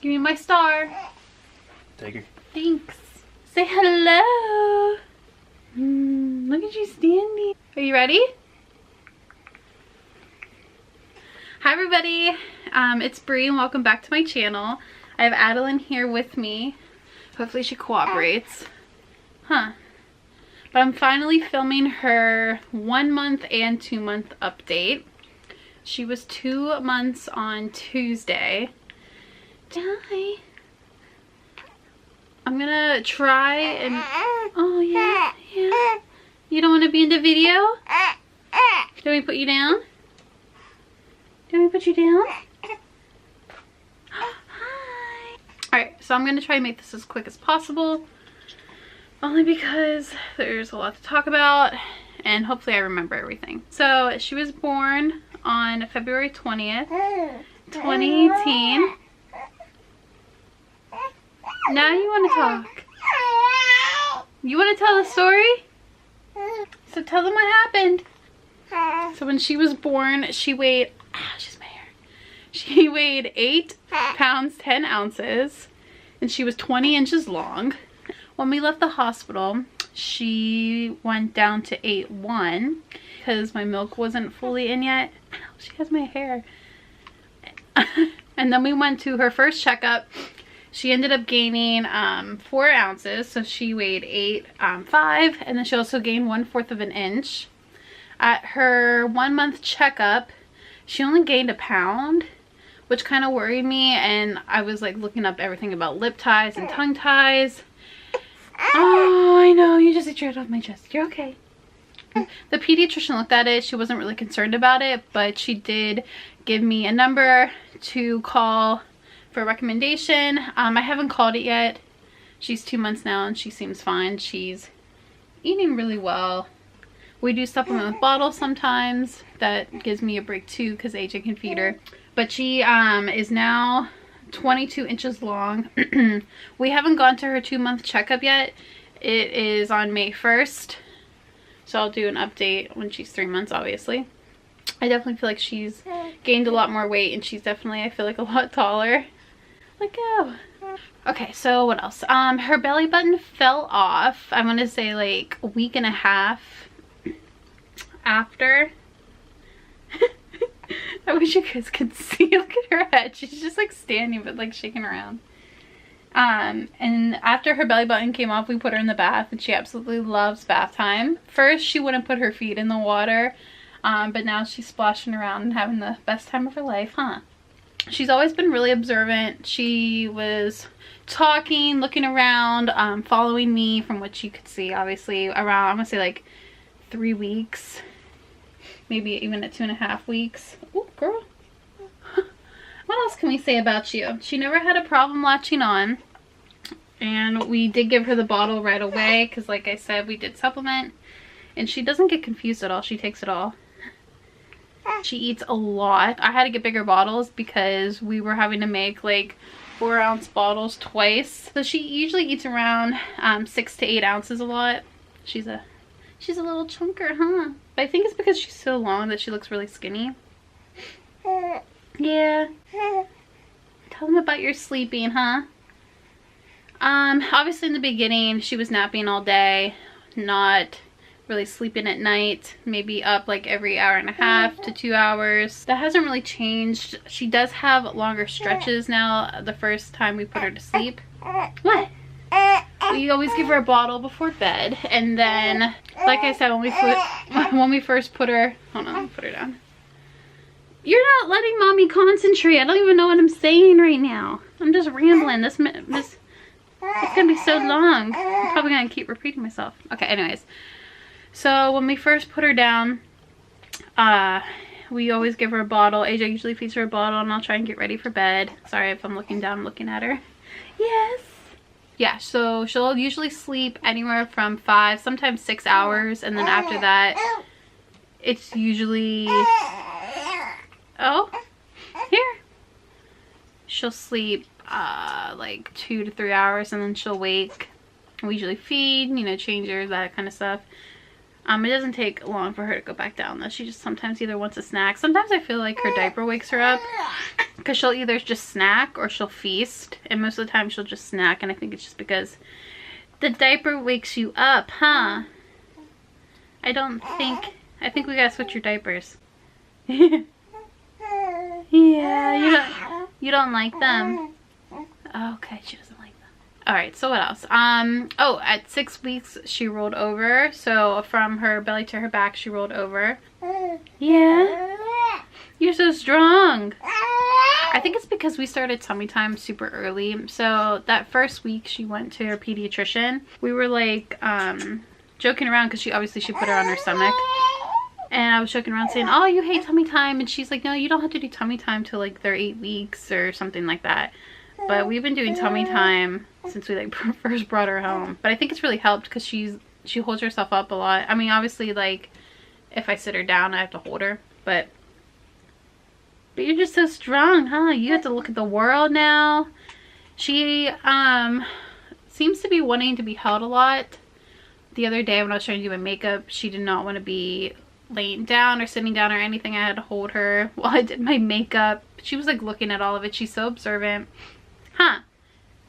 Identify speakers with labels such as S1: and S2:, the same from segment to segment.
S1: Give me my star.
S2: Take her.
S1: Thanks. Say hello. Look at you standing. Are you ready? Hi everybody. It's Bree and welcome back to my channel. I have Adeline here with me. Hopefully she cooperates. But I'm finally filming her 1 month and 2 month update. She was 2 months on Tuesday. Hi. I'm gonna try and, oh yeah. You don't want to be in the video? Do we put you down? Do we put you down? Hi. Alright, so I'm gonna try and make this as quick as possible. Only because there's a lot to talk about and hopefully I remember everything. So she was born on February 20th, 2018. Now you want to talk. You want to tell the story? So tell them what happened. So when she was born, she weighed, she's my hair. She weighed 8 pounds, 10 ounces, and she was 20 inches long. When we left the hospital, she went down to 8'1" because my milk wasn't fully in yet. Ow, she has my hair. And then we went to her first checkup. She ended up gaining 4 ounces, so she weighed 8'5", and then she also gained 1/4 of an inch. At her 1 month checkup, she only gained 1 pound, which kind of worried me, and I was like looking up everything about lip ties and tongue ties. Oh, I know, you just ate right off my chest. You're okay. The pediatrician looked at it. She wasn't really concerned about it, but she did give me a number to call for a recommendation. I haven't called it yet. She's 2 months now and she seems fine. She's eating really well. We do supplement with bottles sometimes. That gives me a break too because AJ can feed her. But she is now 22 inches long. We haven't gone to her 2 month checkup yet. It is on May 1st. So I'll do an update when she's 3 months, obviously. I definitely feel like she's gained a lot more weight and she's definitely, I feel like, a lot taller. Let go. Okay, so what else? Her belly button fell off. I'm gonna say like a week and a half after. I wish you guys could see. Look at her head. She's just like standing but like shaking around. And after her belly button came off, we put her in the bath and she absolutely loves bath time. First, she wouldn't put her feet in the water, but now she's splashing around and having the best time of her life, huh? She's always been really observant. She was talking, looking around, following me from what you could see, obviously, around, I'm gonna say like 3 weeks, maybe even at 2.5 weeks. Ooh, girl. What else can we say about you? She never had a problem latching on, and we did give her the bottle right away because, like I said, we did supplement, and she doesn't get confused at all. She takes it all. She eats a lot. I had to get bigger bottles because we were having to make like 4-ounce bottles twice. So she usually eats around 6 to 8 ounces a lot. She's a little chunker, huh? But I think it's because she's so long that she looks really skinny. Yeah. Tell them about your sleeping, huh? Obviously in the beginning she was napping all day, not really sleeping at night, maybe up like every 1.5 hours to 2 hours. That hasn't really changed. She does have longer stretches now the first time we put her to sleep. What? We always give her a bottle before bed, and then like I said, when we first put her, hold on, put her down. You're not letting mommy concentrate. I don't even know what I'm saying right now. I'm just rambling. This it's gonna be so long. I'm probably gonna keep repeating myself. Okay, anyways. So when we first put her down, we always give her a bottle. AJ usually feeds her a bottle, and I'll try and get ready for bed. Sorry if I'm looking down, I'm looking at her. Yes. Yeah, so she'll usually sleep anywhere from 5, sometimes 6 hours, and then after that, it's usually, oh, here. She'll sleep like 2 to 3 hours, and then she'll wake. We usually feed, you know, change her, that kind of stuff. It doesn't take long for her to go back down though. She just sometimes either wants a snack. Sometimes I feel like her diaper wakes her up. because she'll either just snack or she'll feast, and most of the time she'll just snack, and I think it's just because the diaper wakes you up, huh? I think we gotta switch your diapers. Yeah, you don't like them. Okay, she doesn't like them. All right, so what else? Oh, at 6 weeks she rolled over. So from her belly to her back, she rolled over. Yeah, you're so strong. I think it's because we started tummy time super early. So that first week she went to her pediatrician. We were like joking around because she put her on her stomach. And I was joking around saying, oh, you hate tummy time. And she's like, no, you don't have to do tummy time till like they're 8 weeks or something like that. But we've been doing tummy time since we like first brought her home. But I think it's really helped because she holds herself up a lot. I mean, obviously, like if I sit her down, I have to hold her. But you're just so strong, huh? You have to look at the world now. She seems to be wanting to be held a lot. The other day when I was trying to do my makeup, she did not want to be laying down or sitting down or anything. I had to hold her while I did my makeup. She was like looking at all of it. She's so observant. Huh?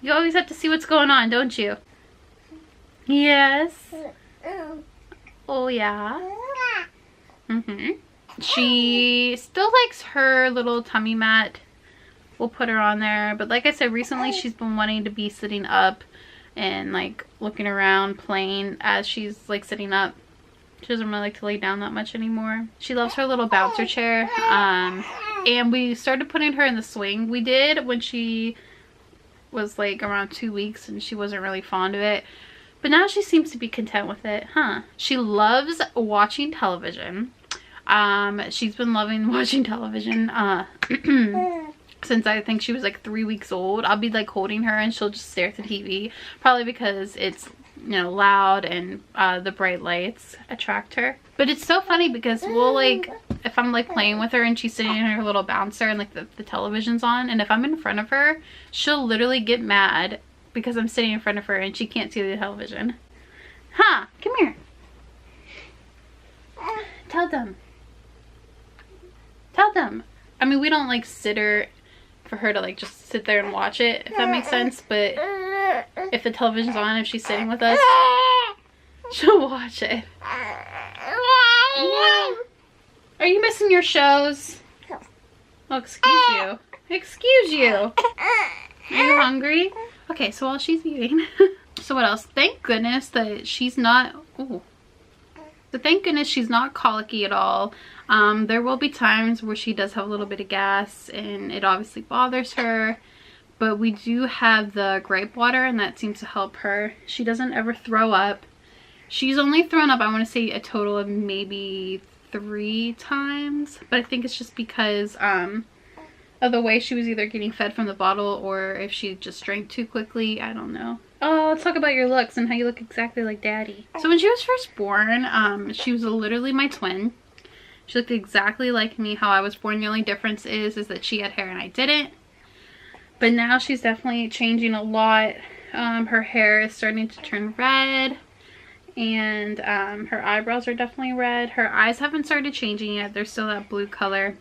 S1: You always have to see what's going on, don't you? Yes. Oh yeah. She still likes her little tummy mat. We'll put her on there. But like I said, recently she's been wanting to be sitting up and like looking around, playing as she's like sitting up. She doesn't really like to lay down that much anymore. She loves her little bouncer chair. And we started putting her in the swing. We did when she was like around 2 weeks and she wasn't really fond of it. But now she seems to be content with it, huh? She loves watching television. She's been loving watching television since I think she was like 3 weeks old. I'll be like holding her and she'll just stare at the TV, probably because it's, you know, loud and the bright lights attract her. But it's so funny because we'll like, if I'm like playing with her and she's sitting in her little bouncer and like the television's on, and if I'm in front of her, she'll literally get mad because I'm sitting in front of her and she can't see the television. Huh? Come here. Tell them. Tell them. I mean, we don't like sit her for her to like just sit there and watch it, if that makes sense. But if the television's on, if she's sitting with us, she'll watch it. Are you missing your shows? Oh, excuse you. Excuse you. Are you hungry? Okay, so while she's eating. So what else? Thank goodness that she's not... Ooh. So thank goodness she's not colicky at all. There will be times where she does have a little bit of gas and it obviously bothers her. But we do have the grape water and that seems to help her. She doesn't ever throw up. She's only thrown up, I want to say, a total of maybe 3 times. But I think it's just because of the way she was either getting fed from the bottle or if she just drank too quickly. I don't know. Oh, let's talk about your looks and how you look exactly like Daddy. So when she was first born, she was literally my twin. She looked exactly like me, how I was born. The only difference is that she had hair and I didn't. But now she's definitely changing a lot. Her hair is starting to turn red. And her eyebrows are definitely red. Her eyes haven't started changing yet. They're still that blue color.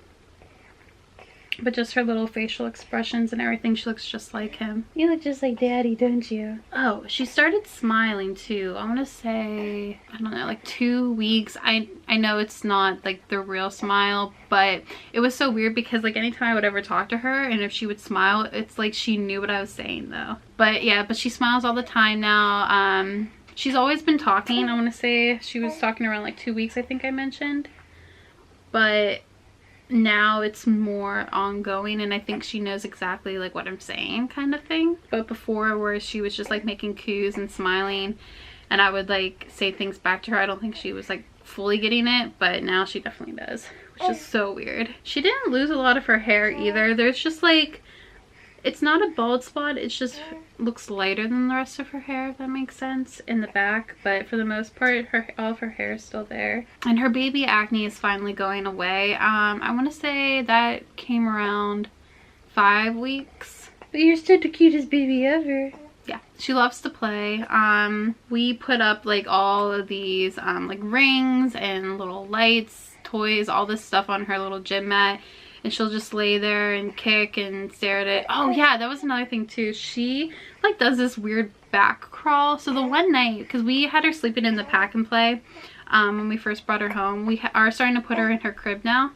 S1: But just her little facial expressions and everything, she looks just like him. You look just like Daddy, don't you? Oh, she started smiling too. I want to say, I don't know, like 2 weeks. I know it's not like the real smile, but it was so weird because like anytime I would ever talk to her and if she would smile, it's like she knew what I was saying though. But yeah, but she smiles all the time now. She's always been talking. I want to say she was talking around like 2 weeks, I think I mentioned. But now it's more ongoing and I think she knows exactly like what I'm saying kind of thing. But before, where she was just like making coos and smiling and I would like say things back to her, I don't think she was like fully getting it, but now she definitely does, which is so weird. She didn't lose a lot of her hair either. There's just like, it's not a bald spot, it's just looks lighter than the rest of her hair, if that makes sense, in the back. But for the most part, all of her hair is still there. And her baby acne is finally going away. I want to say that came around 5 weeks. But you're still the cutest baby ever. Yeah, she loves to play. We put up like all of these like rings and little lights, toys, all this stuff on her little gym mat. and she'll just lay there and kick and stare at it. Oh yeah, that was another thing too. She like does this weird back crawl. So the one night, because we had her sleeping in the pack and play when we first brought her home, we are starting to put her in her crib now.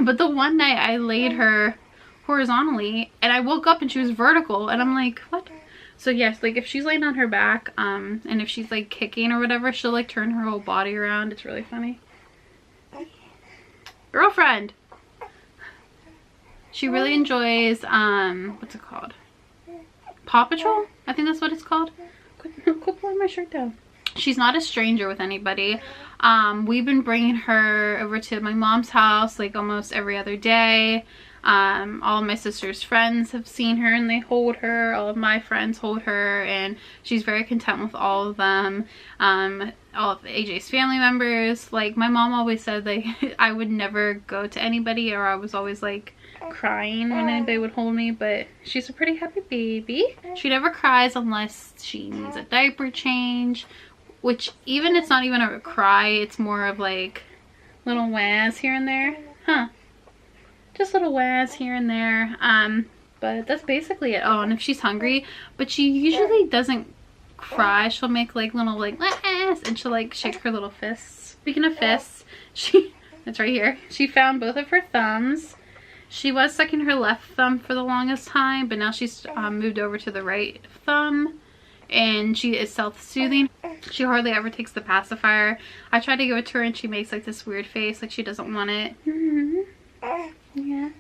S1: But the one night I laid her horizontally and I woke up and she was vertical, and I'm like, what? So yes, like if she's laying on her back and if she's like kicking or whatever, she'll like turn her whole body around. It's really funny. Girlfriend. She really enjoys what's it called? Paw Patrol? I think that's what it's called. Quit pulling my shirt down. She's not a stranger with anybody. We've been bringing her over to my mom's house like almost every other day. All of my sister's friends have seen her and they hold her. All of my friends hold her, and she's very content with all of them. All of AJ's family members. Like my mom always said, like I would never go to anybody, or I was always like crying when anybody would hold me, but she's a pretty happy baby. She never cries unless she needs a diaper change, which even it's not even a cry, it's more of like little whas here and there. Huh. Just little whas here and there. But that's basically it. Oh, and if she's hungry, but she usually doesn't cry. She'll make like little like whas, and she'll like shake her little fists. Speaking of fists, it's right here. She found both of her thumbs. She was sucking her left thumb for the longest time, but now she's moved over to the right thumb, and she is self-soothing. She hardly ever takes the pacifier. I try to give it to her and she makes like this weird face, like she doesn't want it. Yeah.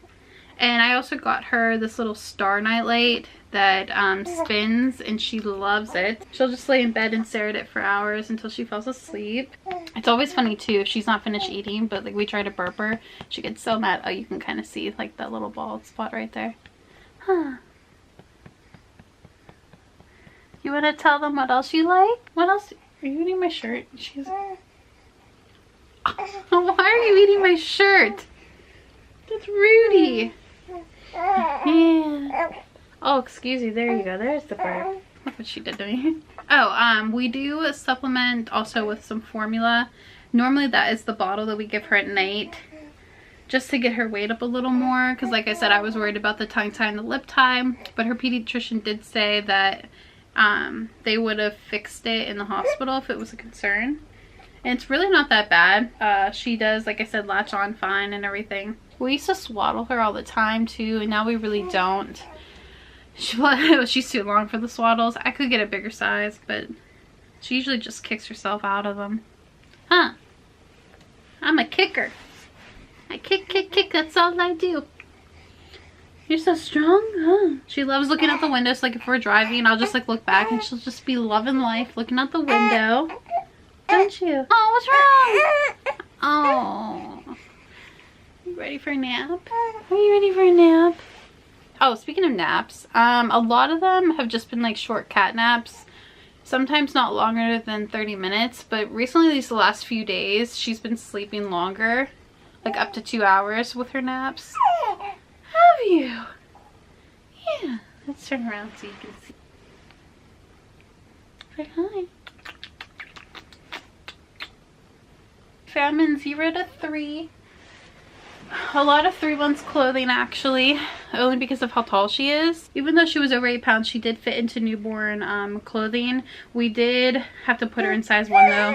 S1: And I also got her this little star nightlight that spins, and she loves it. She'll just lay in bed and stare at it for hours until she falls asleep. It's always funny too if she's not finished eating, but like we try to burp her, she gets so mad. Oh, you can kind of see like that little bald spot right there. Huh. You want to tell them what else you like? What else? Are you eating my shirt? She's... Why are you eating my shirt? That's Rudy. Yeah. Oh, excuse you. There you go. There's the burp. Look what she did to me. Oh, we do supplement also with some formula. Normally that is the bottle that we give her at night, just to get her weight up a little more. Because like I said, I was worried about the tongue tie and the lip tie. But her pediatrician did say that they would have fixed it in the hospital if it was a concern. And it's really not that bad. She does, like I said, latch on fine and everything. We used to swaddle her all the time too, and now we really don't. She's too long for the swaddles. I could get a bigger size, but she usually just kicks herself out of them. Huh? I'm a kicker. I kick, kick, kick. That's all I do. You're so strong, huh? She loves looking out the window. So like if we're driving, I'll just like look back and she'll just be loving life, looking out the window. Don't you? Oh, what's wrong? Oh. You ready for a nap? Are you ready for a nap? Oh, speaking of naps, a lot of them have just been like short cat naps. Sometimes not longer than 30 minutes, but recently, these last few days, she's been sleeping longer, like up to 2 hours with her naps. Have you? Yeah. Let's turn around so you can see. Say hi. Famine 0 to 3. A lot of 3 months clothing actually, only because of how tall she is. Even though she was over 8 pounds, she did fit into newborn clothing. We did have to put her in size 1 though.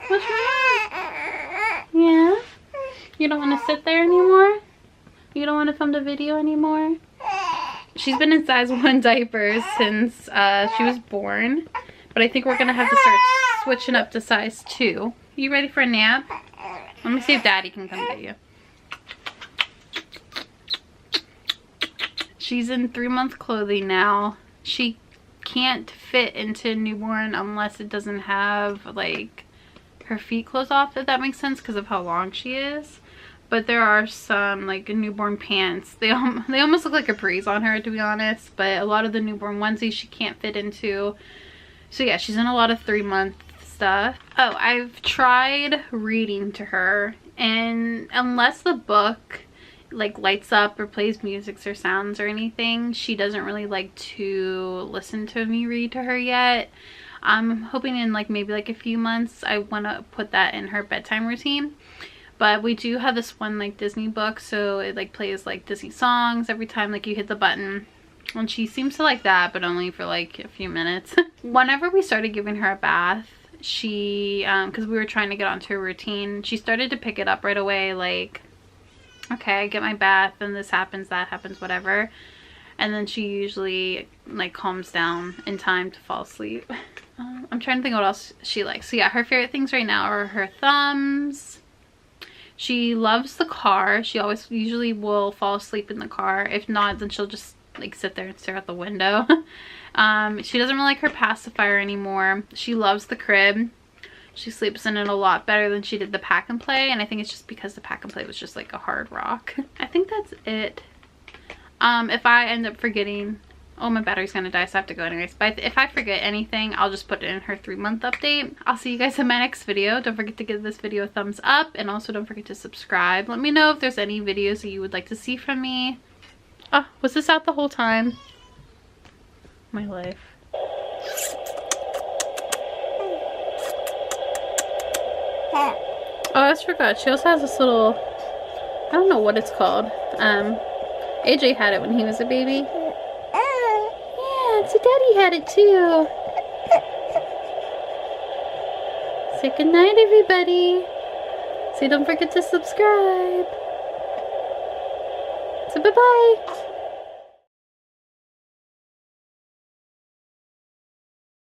S1: What's wrong? Yeah? You don't want to sit there anymore? You don't want to film the video anymore? She's been in size 1 diapers since she was born. But I think we're going to have to start switching up to size 2. You ready for a nap? Let me see if Daddy can come get you. She's in 3-month clothing now. She can't fit into newborn unless it doesn't have like her feet closed off, if that makes sense, because of how long she is. But there are some like newborn pants. They almost look like capris on her, to be honest. But a lot of the newborn onesies she can't fit into. So yeah, she's in a lot of 3-month stuff. Oh, I've tried reading to her, and unless the book like lights up or plays music or sounds or anything, she doesn't really like to listen to me read to her yet. I'm hoping in like maybe like a few months I want to put that in her bedtime routine. But we do have this one like Disney book, so it like plays like Disney songs every time like you hit the button. And she seems to like that, but only for like a few minutes. Whenever we started giving her a bath, she, because we were trying to get onto a routine, she started to pick it up right away, like, okay, I get my bath and this happens, that happens, whatever. And then she usually like calms down in time to fall asleep. I'm trying to think what else she likes. So yeah, her favorite things right now are her thumbs. She loves the car. She always usually will fall asleep in the car. If not, then she'll just like sit there and stare out the window. She doesn't really like her pacifier anymore. She loves the crib. She sleeps in it a lot better than she did the pack and play, and I think it's just because the pack and play was just like a hard rock. I think that's it. If I end up forgetting, oh, my battery's gonna die, so I have to go anyways. But if I forget anything, I'll just put it in her 3-month update. I'll see you guys in my next video. Don't forget to give this video a thumbs up, and also don't forget to subscribe. Let me know if there's any videos that you would like to see from me. Oh, was this out the whole time? My life. Oh, I just forgot. She also has this little, I don't know what it's called. AJ had it when he was a baby. Yeah, so Daddy had it too. Say goodnight, everybody. Say don't forget to subscribe. So bye-bye.